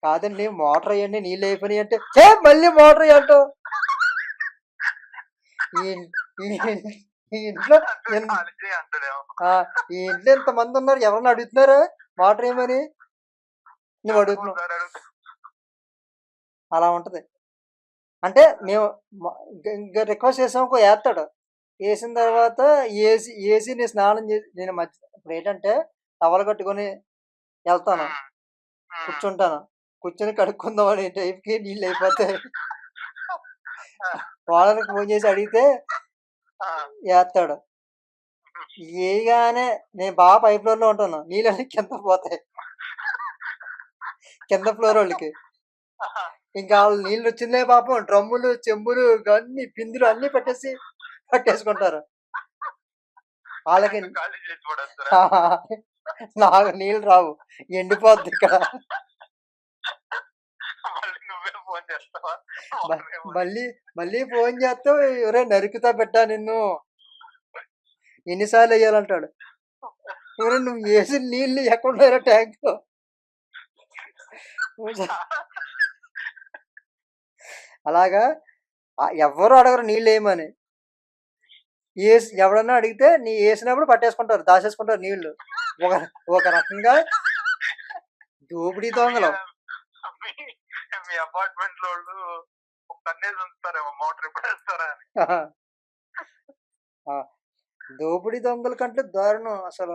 కాదండి మోటార్ ఎయ్యండి నీళ్ళు అయిపోయినాయి అంటే, ఛే! మళ్ళీ మోటార్ ఎయ్యంటావు. ఈ ఇన్ ఈ ఇన్ ఈ ఇంట్లో అంటే ఇన్ ఖాళీ చెయ్యి అంటాడేమో. ఆ! ఈ ఇంట్లో ఇంతమందున్నారు ఎవరన్నా అడుగుతున్నారా మోటార్ ఎయమని? నువ్వు గంటకు అడుగుతున్నావు. ఓసారి అడుగుతా. అలా ఉంటది. అంటే మేము మ ఇంక రిక్వెస్ట్ చేసామనుకో ఏత్తాడు. ఏసిన హ్మ్. తర్వాత ఏసి నేను స్నానం చేసి నేను ఇప్పుడేంటంటే టవల్ కట్టుకొని ఎళ్తాను. హ్మ్. హ్మ్. కూర్చుంటాను. కూర్చొని కడుక్కుందాం అనే టైంకి నీళ్ళయిపోతాయి. ఆ! ఓనర్‌కి ఫోను చేసి అడిగితే ఆ! ఏత్తాడు. ఏయగానే నేను పై ఫ్లోర్‌లో ఉంటాను. నీళ్ళన్నీ కిందకి పోతాయి. కింద ఫ్లోరోళ్ళకి. ఆహా! ఇంకా ఆళ్ళు నీళ్ళొచ్చిందే పాపం డ్రమ్ములు, చెంబులు అన్నీ బిందెలు అన్నీ పట్టేసుకుంటారు. ఆళ్ళకి ట్యాంక్ ఖాళీ చేసి పడేస్తారా? నాకు నీళ్ళు రావు. ఎండిపోద్దిక్కడ. మళ్ళీ నువ్వే ఫోన్ చేస్తావా? మ వాడరేమని. మళ్ళీ మళ్ళీ ఫోను చేస్తే "ఒరేయ్! నరుకుతా బిడ్డా నిన్ను. ఎన్ని సార్లెయ్యాలంటాడు." ఒరేయ్! నువ్వు ఏసిన నీళ్ళు ఎక్కడున్నాయిరా ట్యాంక్‌లో? అలాగా ఎవ్వరు అడగరు నీళ్ళేయమని. ఎవడన్నా అడిగితే ఏసినప్పుడు పట్టేసుకుంటారు. దాచేసుకుంటారు నీళ్ళు. ఒక ఒక రకంగా దోపిడీ మీ దొంగలు. మీ మీ అపార్ట్‌మెంట్‌లోళ్ళు ఒక కన్నేసి ఉంచుతారేమో మోటర్ ఎప్పుడేస్తారా అని. ఆ! దోపిడీ దొంగల కంటే దారుణం అసల.